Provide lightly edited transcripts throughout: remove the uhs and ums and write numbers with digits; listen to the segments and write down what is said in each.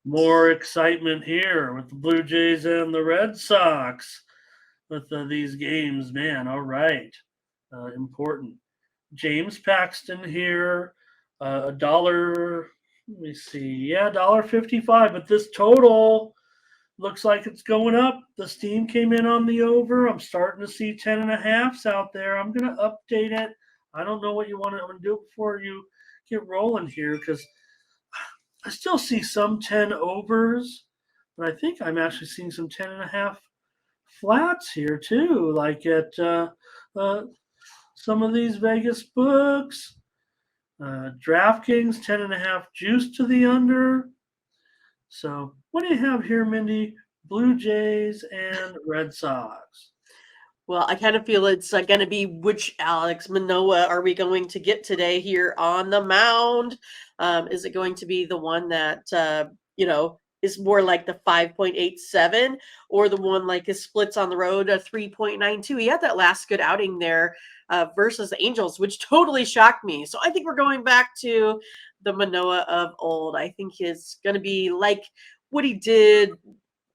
More excitement here with the Blue Jays and the Red Sox with these games, man. All right, important. James Paxton here, a dollar. Let me see. Yeah, $1.55. But this total looks like it's going up. The steam came in on the over. I'm starting to see 10.5s out there. I'm gonna update it. I don't know what you want to do before you get rolling here because I still see some 10 overs, but I think I'm actually seeing some 10.5 flats here too, like at uh, some of these Vegas books. DraftKings 10.5 juice to the under. So what do you have here, Mindy? Blue Jays and Red Sox. Well, I kind of feel it's going to be which Alex Manoah are we going to get today here on the mound? Is it going to be the one that, is more like the 5.87 or the one like his splits on the road, a 3.92? He had that last good outing there versus the Angels, which totally shocked me. So I think we're going back to the Manoah of old. I think it's going to be like what he did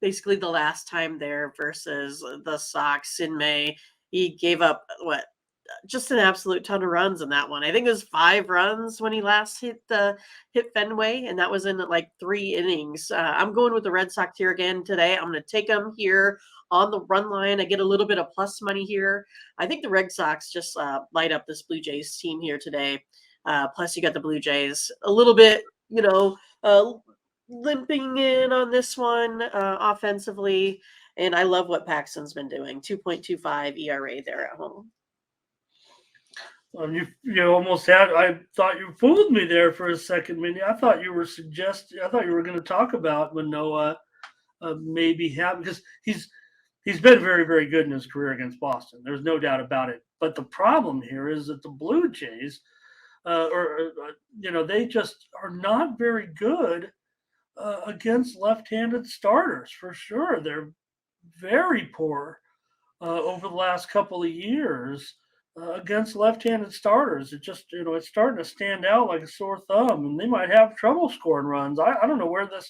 basically the last time there versus the Sox in May. He gave up just an absolute ton of runs in that one. I think it was 5 runs when he last hit Fenway, and that was in like 3 innings. I'm going with the Red Sox here again today. I'm going to take them here on the run line. I get a little bit of plus money here. I think the Red Sox just light up this Blue Jays team here today. Plus, you got the Blue Jays a little bit, limping in on this one offensively. And I love what Paxton's been doing. 2.25 ERA there at home. You almost had. I thought you fooled me there for a second, Mindy. I thought you were suggesting. I thought you were going to talk about Manoah maybe have because he's been very very good in his career against Boston. There's no doubt about it. But the problem here is that the Blue Jays, they just are not very good against left-handed starters for sure. They're very poor over the last couple of years against left-handed starters. It just it's starting to stand out like a sore thumb, and they might have trouble scoring runs. I don't know where the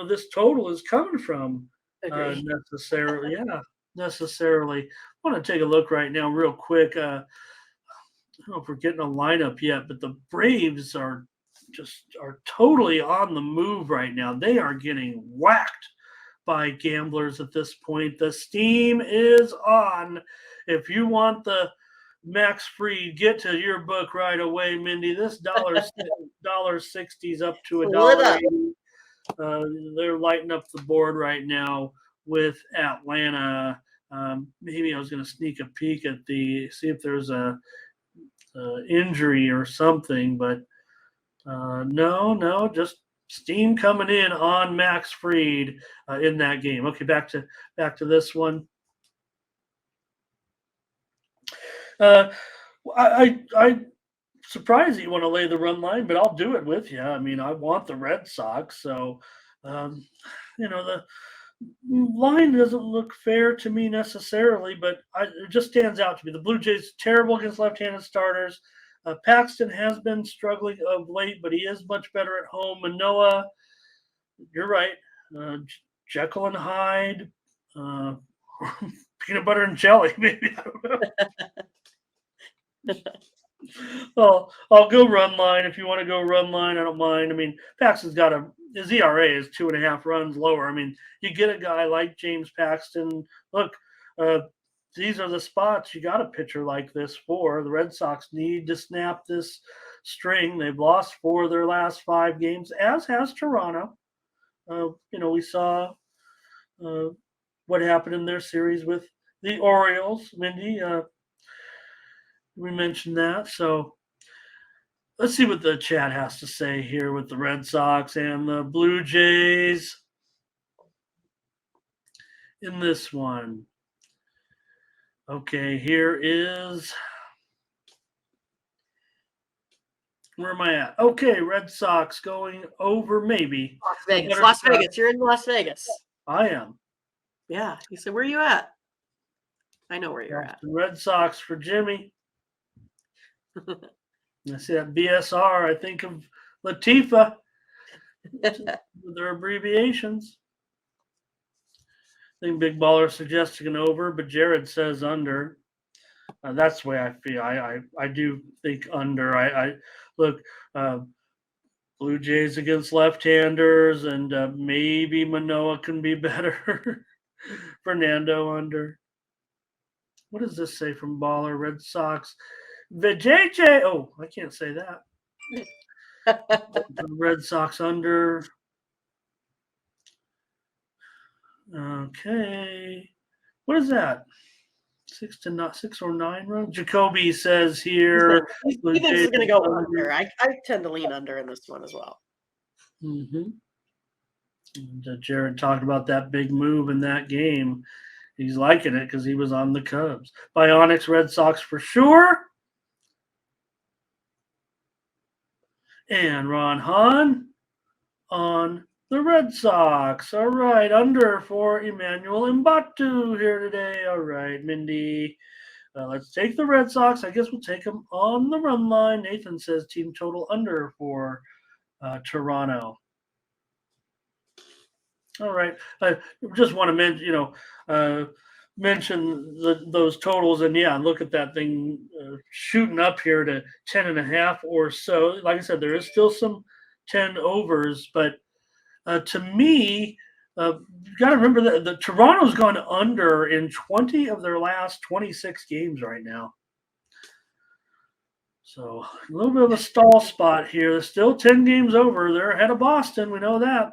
this total is coming from necessarily. Yeah, necessarily. I want to take a look right now, real quick. I don't know if we're getting a lineup yet, but the Braves are totally on the move right now. They are getting whacked by gamblers at this point. The steam is on. If you want the Max Freed, get to your book right away, Mindy. This $1.60 up to $1.80. They're lighting up the board right now with Atlanta. Maybe I was going to sneak a peek at see if there's a injury or something, but no, just steam coming in on Max Freed in that game. Okay, back to this one. I surprised that you want to lay the run line, but I'll do it with you. I mean, I want the Red Sox, so the line doesn't look fair to me necessarily, but it just stands out to me. The Blue Jays terrible against left-handed starters. Paxton has been struggling of late, but he is much better at home. Manoah, you're right. Jekyll and Hyde, peanut butter and jelly, maybe. I don't know. Well, I'll go run line if you want to go run line. I don't mind. I mean, Paxton's got his ERA is 2.5 runs lower. I mean, you get a guy like James Paxton. Look, these are the spots you got a pitcher like this for. The Red Sox need to snap this string. They've lost 4 of their last 5 games, as has Toronto. We saw what happened in their series with the Orioles. Mindy, we mentioned that. So let's see what the chat has to say here with the Red Sox and the Blue Jays in this one. Okay, here is. Where am I at? Okay, Red Sox going over maybe. Las Vegas. Las Vegas. You're in Las Vegas. I am. Yeah. He said, where are you at? I know where you're at. Red Sox for Jimmy. I see that BSR. I think of Latifah. Their abbreviations. I think Big Baller suggesting an over, but Jared says under. That's the way I feel. I do think under. I look. Blue Jays against left-handers, and maybe Manoah can be better. Fernando under. What does this say from Baller? Red Sox. VJJ. Oh, I can't say that. The Red Sox under. Okay. What is that? 6 or 9 run. Jacoby says here. He thinks it's going to go under. I tend to lean under in this one as well. Mm-hmm. And, Jared talked about that big move in that game. He's liking it because he was on the Cubs. Bionics Red Sox for sure. And Ron Hahn on the Red Sox. All right, under for Emmanuel Mbatu here today. All right, Mindy. Let's take the Red Sox. I guess we'll take them on the run line. Nathan says team total under for Toronto. All right. I just want to mention those totals, and yeah, look at that thing shooting up here to 10.5 or so. Like I said, there is still some 10 overs, but to me, you got to remember that the Toronto's gone under in 20 of their last 26 games right now. So a little bit of a stall spot here. They're still 10 games over. They're ahead of Boston. We know that.